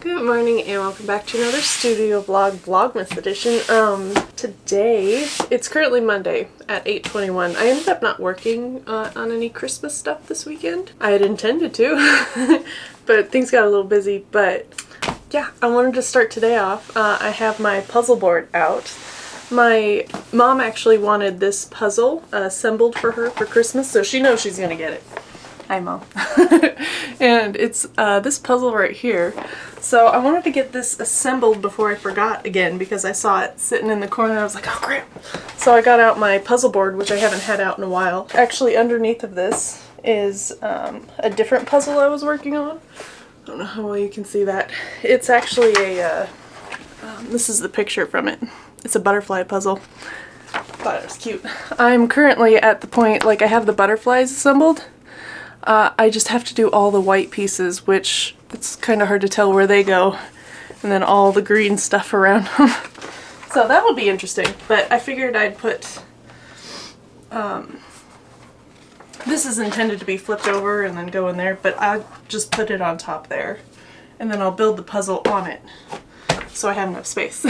Good morning and welcome back to another studio vlog, Vlogmas edition. Today, it's currently Monday at 8:21. I ended up not working on any Christmas stuff this weekend. I had intended to, but things got a little busy. But yeah, I wanted to start today off. I have my puzzle board out. My mom actually wanted this puzzle assembled for her for Christmas, so she knows she's gonna get it. Hi, Mom. And it's this puzzle right here. So I wanted to get this assembled before I forgot again because I saw it sitting in the corner and I was like, oh crap. So I got out my puzzle board, which I haven't had out in a while. Actually, underneath of this is a different puzzle I was working on. I don't know how well you can see that. It's actually a, this is the picture from it. It's a butterfly puzzle. Thought it was cute. I'm currently at the point, like I have the butterflies assembled. I just have to do all the white pieces, which it's kind of hard to tell where they go, and then all the green stuff around them. So that will be interesting, but I figured I'd put, this is intended to be flipped over and then go in there, but I'll just put it on top there, and then I'll build the puzzle on it, so I have enough space.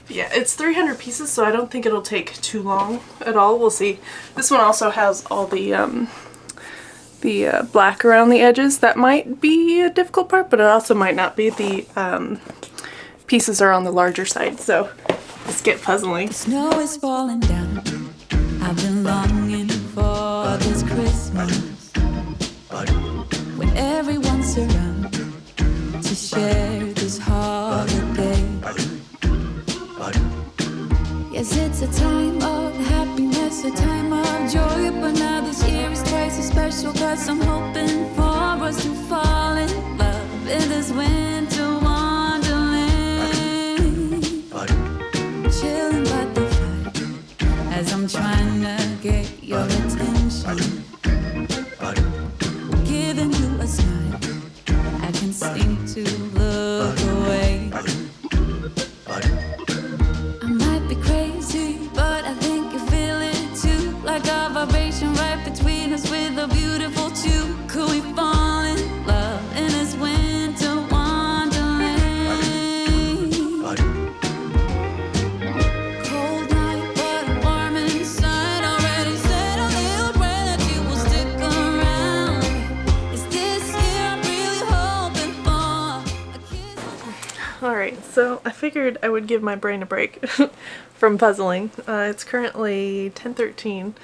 Yeah, it's 300 pieces, so I don't think it'll take too long at all. We'll see. This one also has all the black around the edges. That might be a difficult part, but it also might not be. The pieces are on the larger side, so let's get puzzling. Snow is falling down. I've been longing for this Christmas when everyone's around to share this holiday. Yes, it's a time of happiness, a time of joy, but now this year is twice as special, cause I'm hoping for us to fall in love in this winter wonderland. Chilling by the fire as I'm trying to get your attention, giving you a smile, I can seem to look away. I might be crazy, but I think you feel it too, like a vibration right between us with a beautiful two. Could we fall in love in this winter wonderland? Cold night, but I'm warm inside. Already said a little prayer that you will stick around. Is this year I'm really hoping for a kiss? Alright, so I figured I would give my brain a break from puzzling. It's currently 10:13.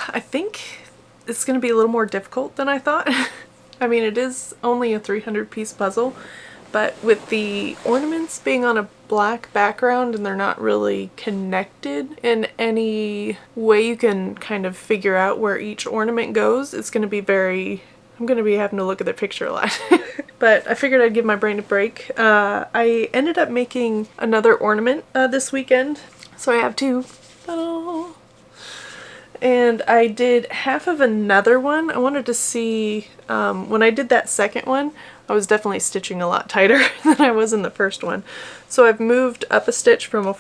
I think it's going to be a little more difficult than I thought. I mean, it is only a 300-piece puzzle, but with the ornaments being on a black background and they're not really connected in any way you can kind of figure out where each ornament goes, it's going to be very... I'm going to be having to look at the picture a lot. But I figured I'd give my brain a break. I ended up making another ornament this weekend. So I have two. Oh. And I did half of another one. I wanted to see, when I did that second one, I was definitely stitching a lot tighter than I was in the first one. So I've moved up a stitch from a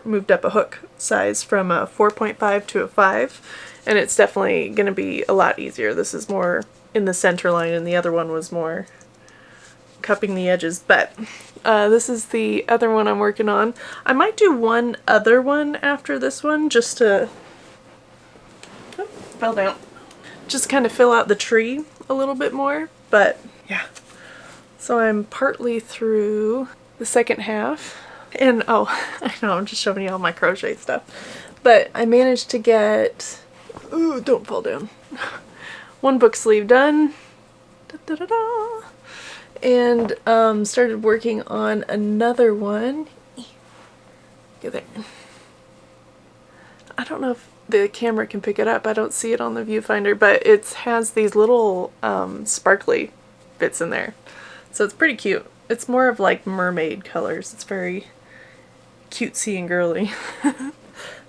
moved up a hook size from a 4.5 to a 5. And it's definitely going to be a lot easier. This is more in the center line and the other one was more cupping the edges. But this is the other one I'm working on. I might do one other one after this one just to... Oh, fell down. Just kind of fill out the tree a little bit more. But yeah. So I'm partly through the second half. And oh, I know I'm just showing you all my crochet stuff. But I managed to get... Ooh, don't fall down. One book sleeve done. Da, da, da, da. And started working on another one. Go there. I don't know if the camera can pick it up. I don't see it on the viewfinder, but it has these little sparkly bits in there. So it's pretty cute. It's more of like mermaid colors. It's very cutesy and girly.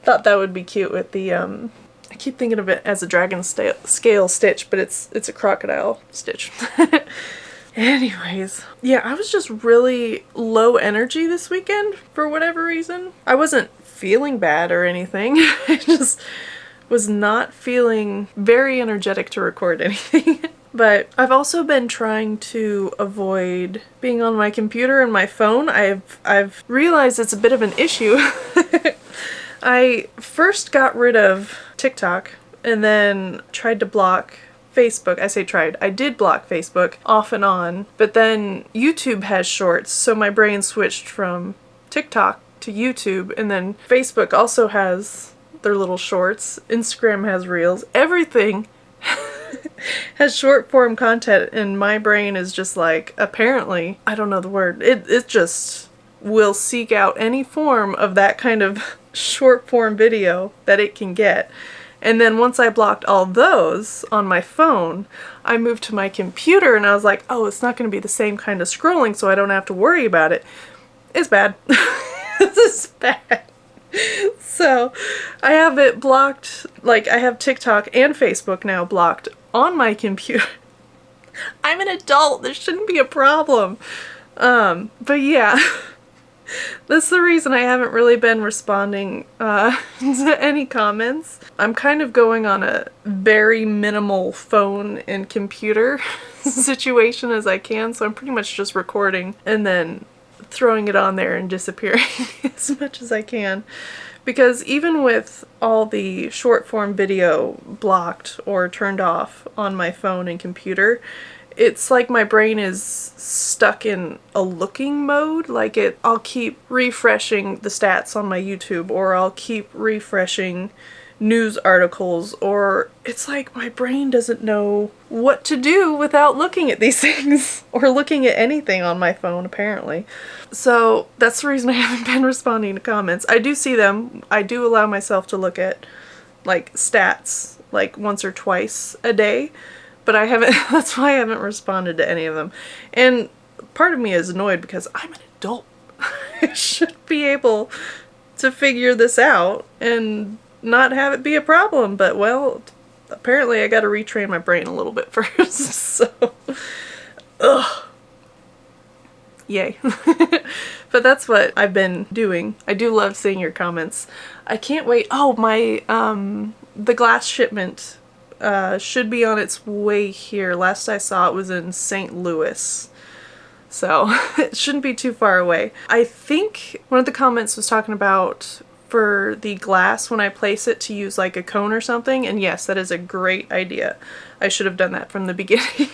Thought that would be cute with the I keep thinking of it as a dragon scale stitch, but it's a crocodile stitch. Anyways, yeah, I was just really low energy this weekend for whatever reason. I wasn't feeling bad or anything. I just was not feeling very energetic to record anything. But I've also been trying to avoid being on my computer and my phone. I've realized it's a bit of an issue. I first got rid of TikTok and then tried to block Facebook. I say tried. I did block Facebook off and on, but then YouTube has shorts, so my brain switched from TikTok to YouTube, and then Facebook also has their little shorts. Instagram has reels. Everything has short form content, and my brain is just like, apparently, I don't know the word, it just will seek out any form of that kind of short form video that it can get. And then once I blocked all those on my phone, I moved to my computer and I was like, oh, it's not going to be the same kind of scrolling, so I don't have to worry about it. It's bad. This is bad. So I have it blocked, like I have TikTok and Facebook now blocked on my computer. I'm an adult, this shouldn't be a problem. But yeah, that's the reason I haven't really been responding to any comments. I'm kind of going on a very minimal phone and computer situation as I can, so I'm pretty much just recording and then throwing it on there and disappearing as much as I can. Because even with all the short form video blocked or turned off on my phone and computer, it's like my brain is stuck in a looking mode. Like I'll keep refreshing the stats on my YouTube, or I'll keep refreshing news articles, or it's like my brain doesn't know what to do without looking at these things or looking at anything on my phone, apparently. So that's the reason I haven't been responding to comments. I do see them. I do allow myself to look at like stats like once or twice a day, but I haven't, that's why I haven't responded to any of them. And part of me is annoyed because I'm an adult. I should be able to figure this out and not have it be a problem, but well, apparently I gotta retrain my brain a little bit first, so ugh. Yay. But that's what I've been doing. I do love seeing your comments. I can't wait. Oh, my the glass shipment should be on its way here. Last I saw it was in St. Louis. So it shouldn't be too far away. I think one of the comments was talking about for the glass when I place it to use like a cone or something, and yes, that is a great idea. I should have done that from the beginning.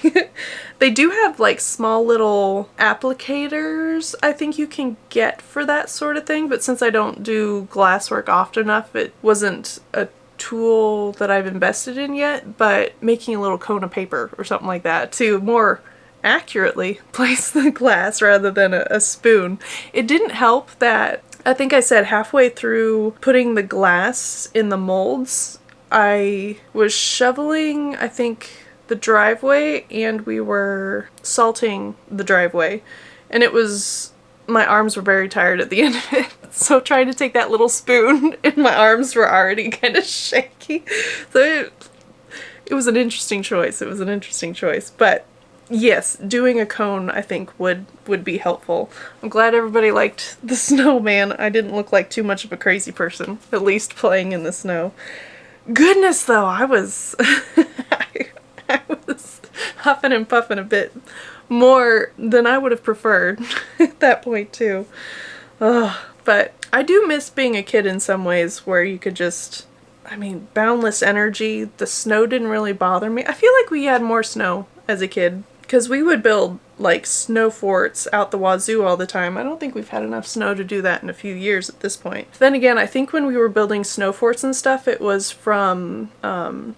They do have like small little applicators I think you can get for that sort of thing, but since I don't do glass work often enough, it wasn't a tool that I've invested in yet. But making a little cone of paper or something like that to more accurately place the glass rather than a spoon. It didn't help that I think I said halfway through putting the glass in the molds, I was shoveling, I think, the driveway, and we were salting the driveway. And it was, my arms were very tired at the end of it. So trying to take that little spoon, and my arms were already kind of shaky. So it was an interesting choice. It was an interesting choice. But yes, doing a cone I think would be helpful. I'm glad everybody liked the snowman. I didn't look like too much of a crazy person, at least playing in the snow. Goodness though, I was I was huffing and puffing a bit more than I would have preferred at that point too. But I do miss being a kid in some ways where you could just, I mean, boundless energy. The snow didn't really bother me. I feel like we had more snow as a kid because we would build like snow forts out the wazoo all the time. I don't think we've had enough snow to do that in a few years at this point. Then again, I think when we were building snow forts and stuff, it was from,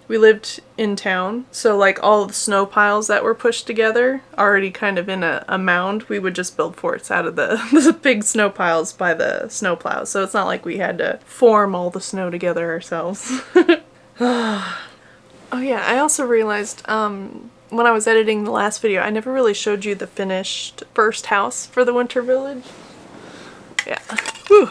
we lived in town, so like all the snow piles that were pushed together, already kind of in a mound, we would just build forts out of the big snow piles by the snow plows. So it's not like we had to form all the snow together ourselves. Oh yeah, I also realized, when I was editing the last video, I never really showed you the finished first house for the winter village. Yeah. Whew.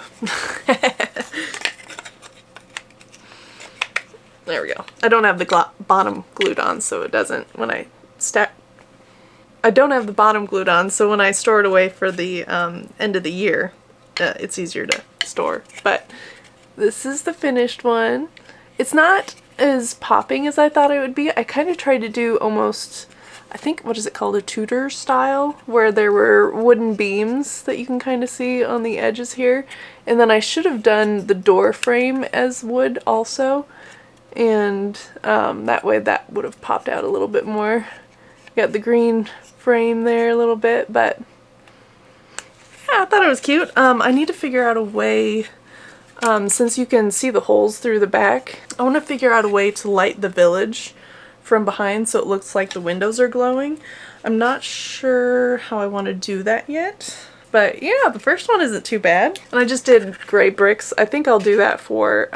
There we go. I don't have the bottom glued on, so it doesn't, when I stack. I don't have the bottom glued on, so when I store it away for the end of the year, it's easier to store. But this is the finished one. It's not as popping as I thought it would be. I kind of tried to do almost I think, what is it called, a Tudor style, where there were wooden beams that you can kind of see on the edges here. And then I should have done the door frame as wood also, and that way that would have popped out a little bit more. Got the green frame there a little bit, but yeah, I thought it was cute. I need to figure out a way, since you can see the holes through the back, I want to figure out a way to light the village from behind so it looks like the windows are glowing. I'm not sure how I want to do that yet, but yeah, the first one isn't too bad. And I just did gray bricks. I think I'll do that for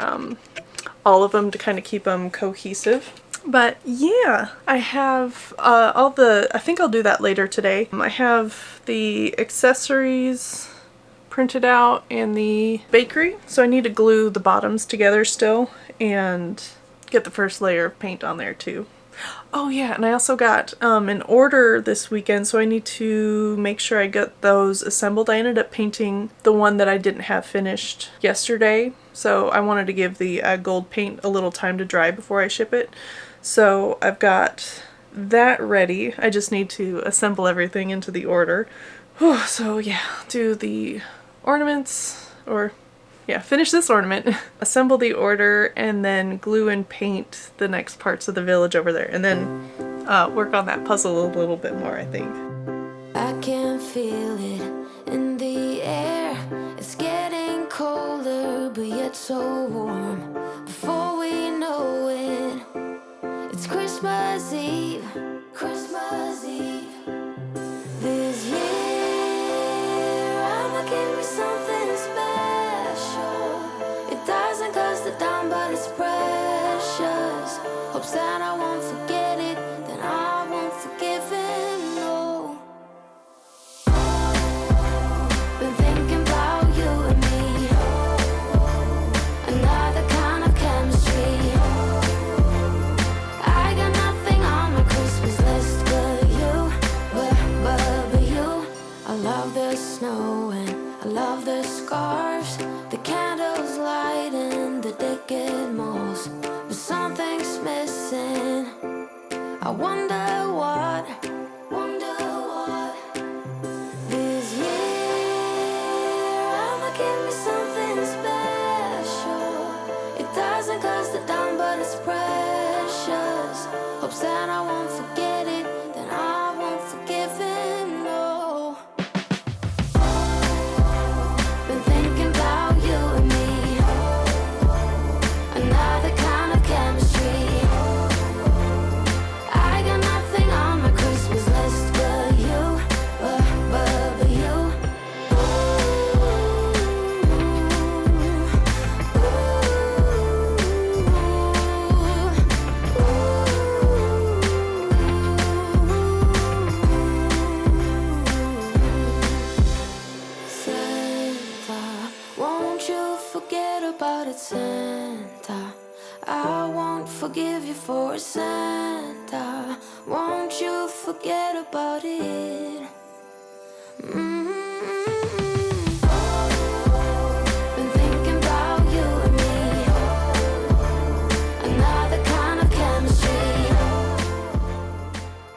all of them to kind of keep them cohesive. But yeah, I have I think I'll do that later today. I have the accessories printed out and the bakery, so I need to glue the bottoms together still and get the first layer of paint on there too. Oh yeah, and I also got an order this weekend, so I need to make sure I get those assembled. I ended up painting the one that I didn't have finished yesterday, so I wanted to give the gold paint a little time to dry before I ship it. So I've got that ready. I just need to assemble everything into the order. So yeah, do the ornaments, or yeah, finish this ornament, assemble the order, and then glue and paint the next parts of the village over there, and then work on that puzzle a little bit more, I think. I can feel it in the air. It's getting colder, but yet so warm. Before we know it, it's Christmas Eve. Christmas Eve. This year, I'ma give me something special. It doesn't cost a dime, but it's precious. Hopes that I won't forget it, then I won't forgive him, no. Been thinking about you and me, another kind of chemistry. I got nothing on my Christmas list but you, but you. I love the snow and I love the scarves, the candles lighting the decade malls. But something's missing. I wonder what. This year, I'ma give me something special. It doesn't cost a dime, but it's precious. Hopes that I won't forget it, then I won't forgive him, no. Been thinking about you and me, another kind of chemistry. I got nothing on my Christmas list but you, but you. Santa, won't you forget about it, Santa? I won't forgive you for it, Santa. Won't you forget about it? Been thinking about you and me, another kind of chemistry.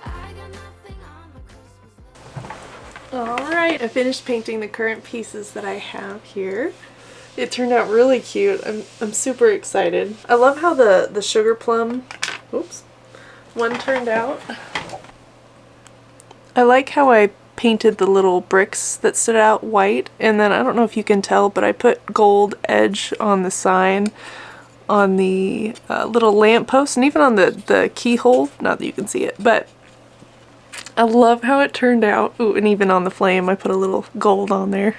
I got nothing on my Christmas list. Alright, I finished painting the current pieces that I have here. It turned out really cute. I'm super excited. I love how the sugar plum, one turned out. I like how I painted the little bricks that stood out white, and then I don't know if you can tell, but I put gold edge on the sign, on the little lamp post, and even on the keyhole. Not that you can see it, but I love how it turned out. Ooh, and even on the flame I put a little gold on there.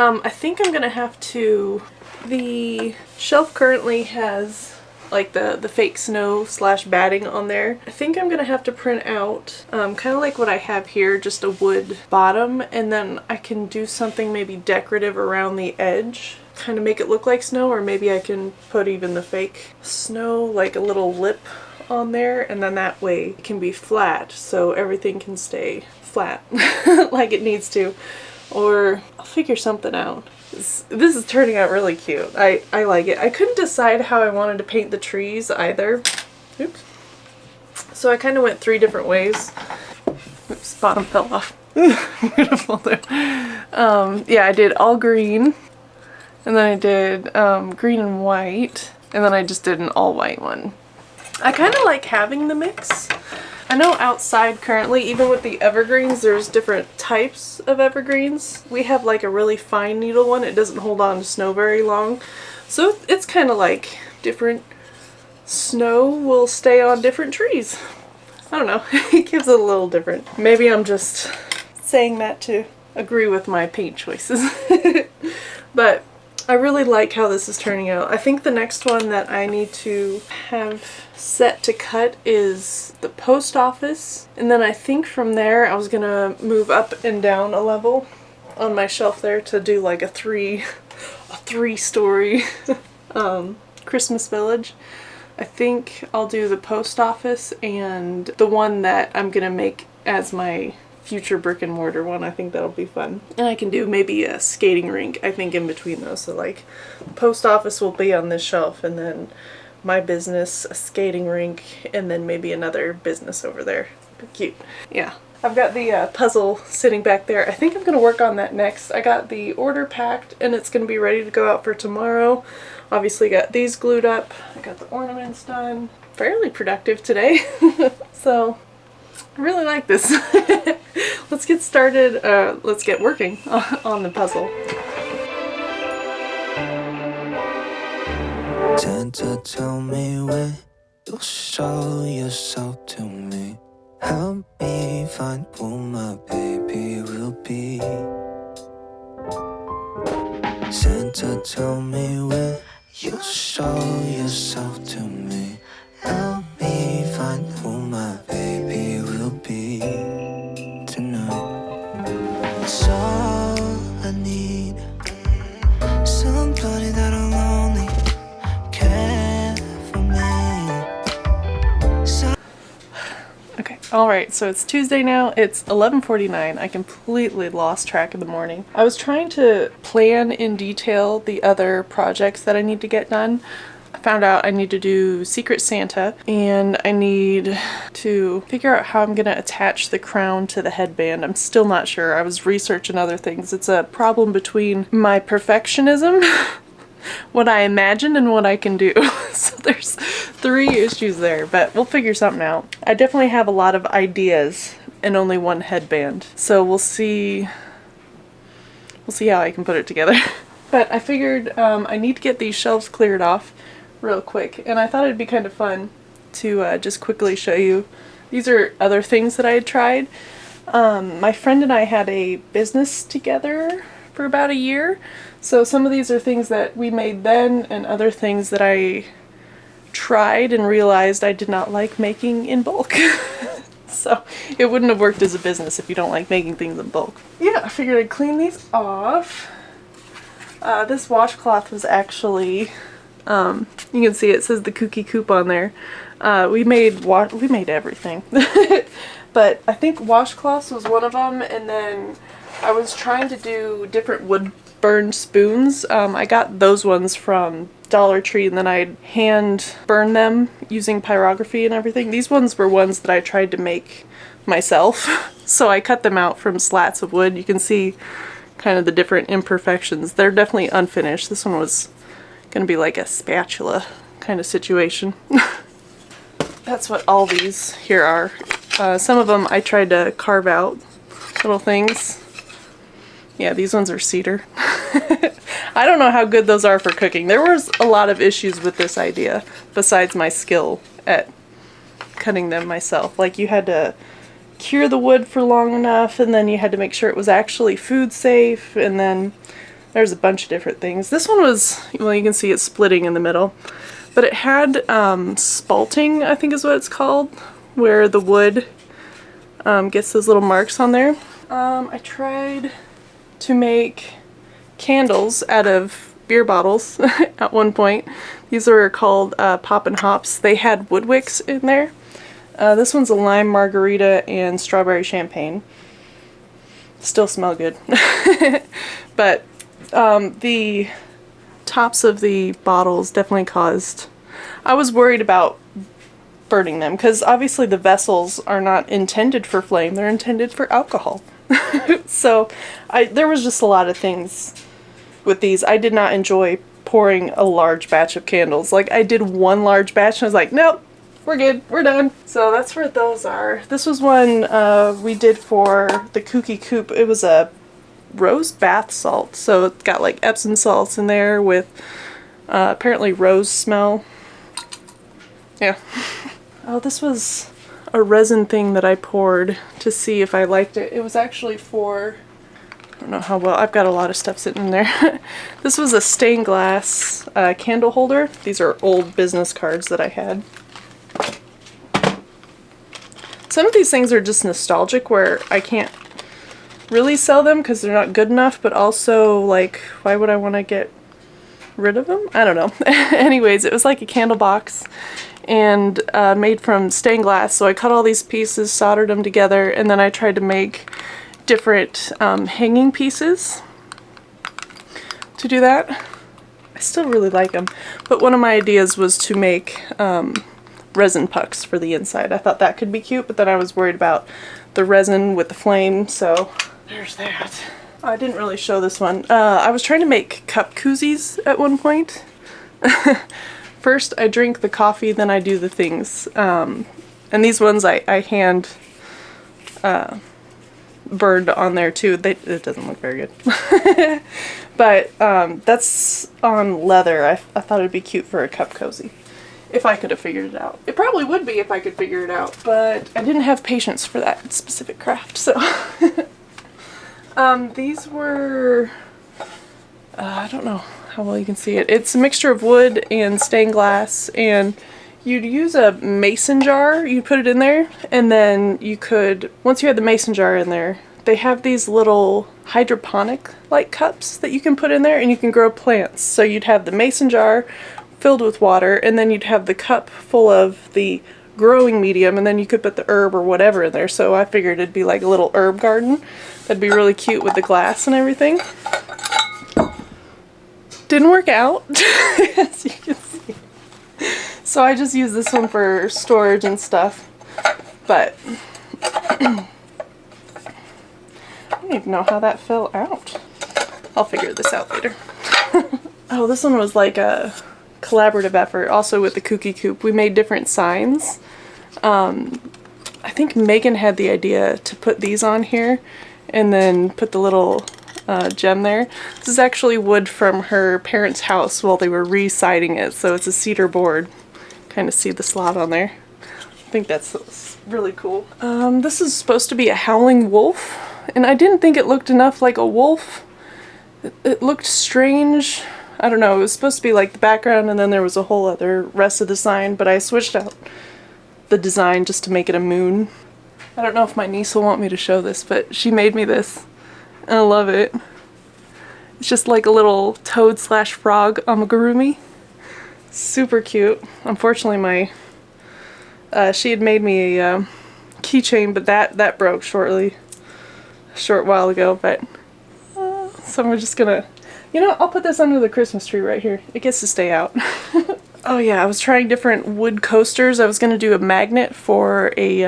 I think I'm gonna have to, the shelf currently has like the fake snow / batting on there. I think I'm gonna have to print out kind of like what I have here, just a wood bottom, and then I can do something maybe decorative around the edge, kind of make it look like snow, or maybe I can put even the fake snow, like a little lip on there, and then that way it can be flat so everything can stay flat like it needs to. Or I'll figure something out. This is turning out really cute. I like it. I couldn't decide how I wanted to paint the trees either. Oops. So I kind of went 3 different ways. Oops, bottom fell off. Beautiful there. Yeah, I did all green, and then I did green and white, and then I just did an all white one. I kind of like having the mix. I know outside currently, even with the evergreens, there's different types of evergreens. We have like a really fine needle one. It doesn't hold on to snow very long. So it's kind of like different snow will stay on different trees. I don't know. It gives it a little different. Maybe I'm just saying that to agree with my paint choices. But I really like how this is turning out. I think the next one that I need to have set to cut is the post office. And then I think from there I was gonna move up and down a level on my shelf there to do like a three-story Christmas village. I think I'll do the post office and the one that I'm gonna make as my future brick and mortar one. I think that'll be fun. And I can do maybe a skating rink, I think, in between those. So like post office will be on this shelf, and then my business, a skating rink, and then maybe another business over there. Cute. Yeah. I've got the puzzle sitting back there. I think I'm going to work on that next. I got the order packed and it's going to be ready to go out for tomorrow. Obviously got these glued up. I got the ornaments done. Fairly productive today. So I really like this. Let's get started. Let's get working on the puzzle. Santa, tell me when you'll show yourself to me. Help me find who my baby will be. Santa, tell me when you'll show yourself to me. Help me find who my baby will be tonight. It's all I need. Somebody that I'll only care for me. Okay, alright, so it's Tuesday now. It's 11:49. I completely lost track of the morning. I was trying to plan in detail the other projects that I need to get done. I found out I need to do Secret Santa, and I need to figure out how I'm gonna attach the crown to the headband. I'm still not sure. I was researching other things. It's a problem between my perfectionism, what I imagine, and what I can do. So there's 3 issues there, but we'll figure something out. I definitely have a lot of ideas and only one headband. So we'll see how I can put it together. But I figured I need to get these shelves cleared off real quick, and I thought it'd be kind of fun to just quickly show you. These are other things that I had tried. My friend and I had a business together for about a year, so some of these are things that we made then and other things that I tried and realized I did not like making in bulk. So it wouldn't have worked as a business if you don't like making things in bulk. Yeah, I figured I'd clean these off. This washcloth was actually, you can see it says the Kooky Coop on there. We made everything. But I think washcloths was one of them, and then I was trying to do different wood burn spoons. I got those ones from Dollar Tree, and then I'd hand burn them using pyrography and everything. These ones were ones that I tried to make myself. So I cut them out from slats of wood. You can see kind of the different imperfections. They're definitely unfinished. This one was gonna be like a spatula kind of situation. That's what all these here are. Some of them I tried to carve out little things. Yeah, these ones are cedar. I don't know how good those are for cooking. There was a lot of issues with this idea besides my skill at cutting them myself. Like, you had to cure the wood for long enough, and then you had to make sure it was actually food safe, and then there's a bunch of different things. This one was, well, you can see it's splitting in the middle, but it had spalting, I think is what it's called, where the wood gets those little marks on there. I tried to make candles out of beer bottles at one point. These were called Poppin' Hops. They had wood wicks in there. This one's a lime margarita and strawberry champagne. Still smell good. But the tops of the bottles definitely caused... I was worried about burning them, because obviously the vessels are not intended for flame, they're intended for alcohol. So there was just a lot of things with these. I did not enjoy pouring a large batch of candles. Like, I did one large batch and I was like, nope, we're good, we're done. So that's where those are. This was one we did for the Kooky Coop. It was a rose bath salt, so it's got like Epsom salts in there with apparently rose smell. Yeah. Oh, this was a resin thing that I poured to see if I liked it. It was actually for, I don't know how well, I've got a lot of stuff sitting in there. This was a stained glass candle holder. These are old business cards that I had. Some of these things are just nostalgic where I can't really sell them because they're not good enough, but also, like, why would I want to get rid of them? I don't know. Anyways, it was like a candle box and made from stained glass. So I cut all these pieces, soldered them together, and then I tried to make different hanging pieces to do that. I still really like them, but one of my ideas was to make resin pucks for the inside. I thought that could be cute, but then I was worried about the resin with the flame, so there's that. I didn't really show this one. I was trying to make cup koozies at one point. First I drink the coffee, then I do the things. And these ones I hand burned on there too. It doesn't look very good. But that's on leather. I thought it'd be cute for a cup cozy. If I could have figured it out. It probably would be if I could figure it out, but I didn't have patience for that specific craft, so. These were, I don't know how well you can see it. It's a mixture of wood and stained glass, and you'd use a mason jar, you'd put it in there, and then you could, once you had the mason jar in there, they have these little hydroponic-like cups that you can put in there and you can grow plants. So you'd have the mason jar filled with water, and then you'd have the cup full of the growing medium, and then you could put the herb or whatever in there. So I figured it'd be like a little herb garden. That'd be really cute with the glass and everything. Didn't work out, as you can see. So I just used this one for storage and stuff, but I don't even know how that fell out. I'll figure this out later. Oh, this one was like a collaborative effort, also with the Kooky Coop. We made different signs. I think Megan had the idea to put these on here and then put the little gem there. This is actually wood from her parents' house while they were re-siding it, so it's a cedar board. Kind of see the slot on there. I think that's really cool. This is supposed to be a howling wolf, and I didn't think it looked enough like a wolf. It looked strange. I don't know, it was supposed to be like the background and then there was a whole other rest of the sign, but I switched out the design just to make it a moon. I don't know if my niece will want me to show this, but she made me this. And I love it. It's just like a little toad slash frog amigurumi. Super cute. Unfortunately she had made me a keychain, but that broke a short while ago, but so we're just gonna, you know, I'll put this under the Christmas tree right here. It gets to stay out. Oh yeah, I was trying different wood coasters. I was gonna do a magnet for a,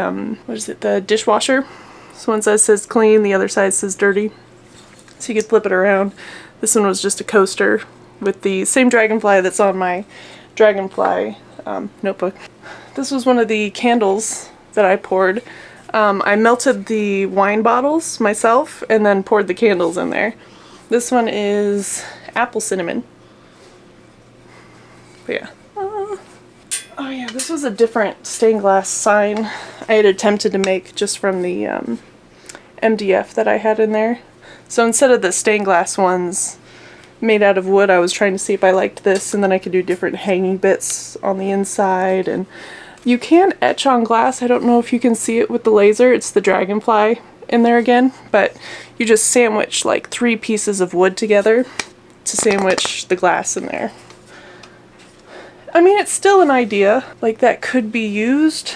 what is it, the dishwasher. So one side says clean, the other side says dirty. So you could flip it around. This one was just a coaster with the same dragonfly that's on my dragonfly notebook. This was one of the candles that I poured. I melted the wine bottles myself and then poured the candles in there. This one is apple cinnamon. But yeah. Oh yeah, this was a different stained glass sign I had attempted to make just from the MDF that I had in there. So instead of the stained glass ones made out of wood, I was trying to see if I liked this, and then I could do different hanging bits on the inside. And you can etch on glass. I don't know if you can see it with the laser. It's the dragonfly in there again, but you just sandwich like 3 pieces of wood together to sandwich the glass in there. I mean, it's still an idea, like that could be used.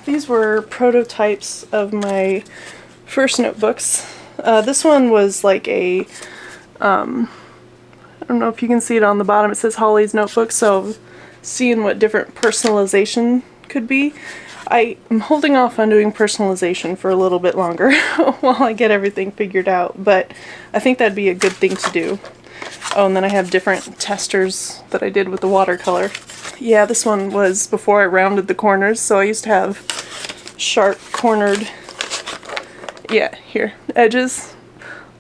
These were prototypes of my first notebooks. This one was like a, I don't know if you can see it on the bottom, it says Holly's notebook, so seeing what different personalization could be. I am holding off on doing personalization for a little bit longer while I get everything figured out, but I think that'd be a good thing to do. Oh, and then I have different testers that I did with the watercolor. Yeah, this one was before I rounded the corners, so I used to have sharp cornered, yeah, here, edges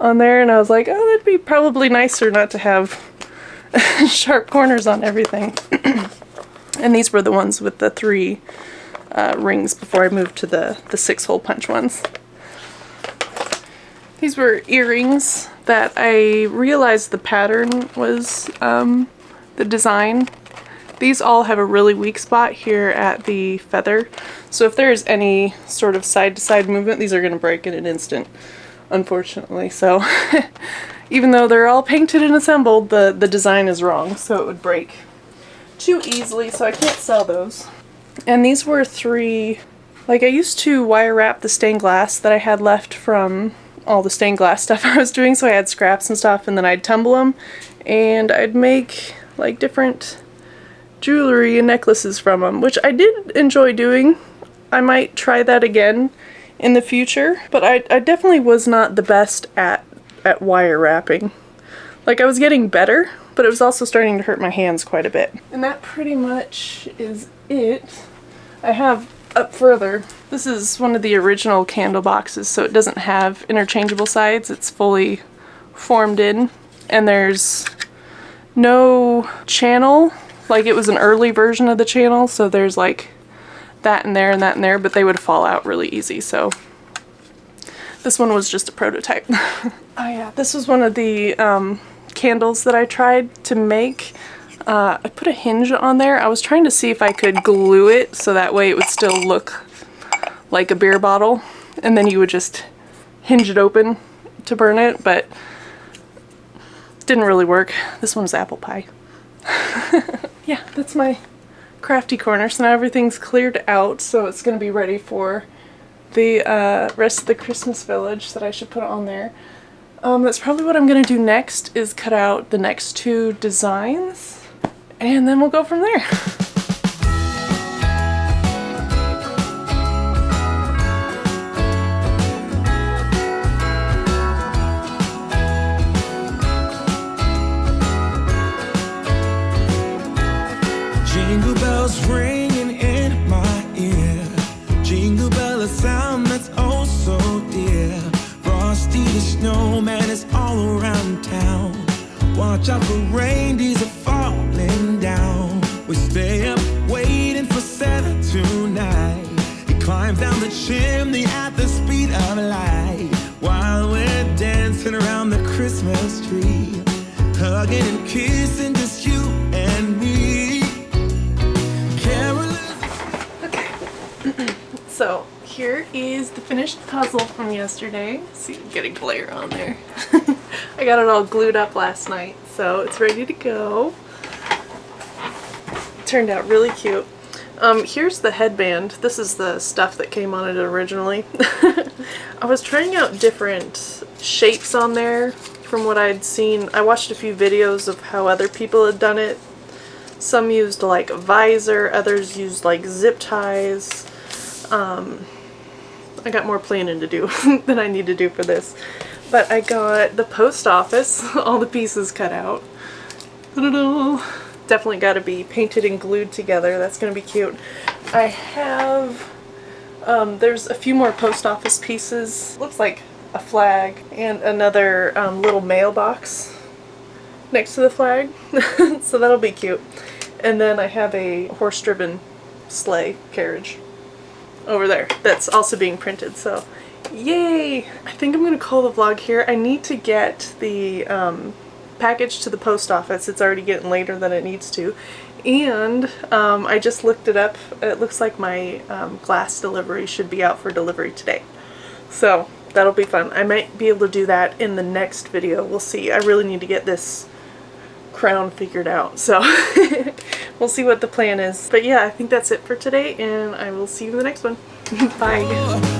on there, and I was like, oh, that'd be probably nicer not to have sharp corners on everything. And these were the ones with the 3 rings before I moved to the 6-hole punch ones. These were earrings that I realized the pattern was the design. These all have a really weak spot here at the feather, so if there's any sort of side-to-side movement, these are going to break in an instant, unfortunately. So even though they're all painted and assembled, the design is wrong, so it would break too easily, so I can't sell those. And these were 3, like I used to wire wrap the stained glass that I had left from all the stained glass stuff I was doing, so I had scraps and stuff, and then I'd tumble them, and I'd make like different jewelry and necklaces from them, which I did enjoy doing. I might try that again in the future, but I definitely was not the best at wire wrapping. Like, I was getting better, but it was also starting to hurt my hands quite a bit. And that pretty much is it. I have up further, this is one of the original candle boxes, so it doesn't have interchangeable sides. It's fully formed in, and there's no channel. Like, it was an early version of the channel, so there's like that in there and that in there, but they would fall out really easy, so this one was just a prototype. Oh yeah, this was one of the candles that I tried to make. I put a hinge on there. I was trying to see if I could glue it so that way it would still look like a beer bottle, and then you would just hinge it open to burn it, but it didn't really work. This one's apple pie. Yeah, that's my crafty corner. So now everything's cleared out, so it's going to be ready for the rest of the Christmas village that I should put on there. That's probably what I'm going to do next, is cut out the next 2 designs, and then we'll go from there. Jingle bells ringing in my ear. Jingle bell, a sound that's oh so dear. Frosty the snowman is all around town. Watch out for reindeers are falling down. We stay up waiting for Santa tonight. He climbs down the chimney at the speed of light, while we're dancing around the Christmas tree, hugging and kissing, just you and me. Okay. So here is the finished puzzle from yesterday. See, I'm getting glare on there. I got it all glued up last night, so it's ready to go. Turned out really cute. Here's the headband. This is the stuff that came on it originally. I was trying out different shapes on there from what I'd seen. I watched a few videos of how other people had done it. Some used like a visor, others used like zip ties. I got more planning to do than I need to do for this. But I got the post office, all the pieces cut out. Definitely got to be painted and glued together. That's going to be cute. I have, there's a few more post office pieces. Looks like a flag and another little mailbox next to the flag. So that'll be cute. And then I have a horse-driven sleigh carriage over there that's also being printed, so yay! I think I'm gonna call the vlog here. I need to get the package to the post office. It's already getting later than it needs to, and I just looked it up. It looks like my glass delivery should be out for delivery today, so that'll be fun. I might be able to do that in the next video. We'll see. I really need to get this crown figured out, so we'll see what the plan is. But yeah, I think that's it for today, and I will see you in the next one. Bye.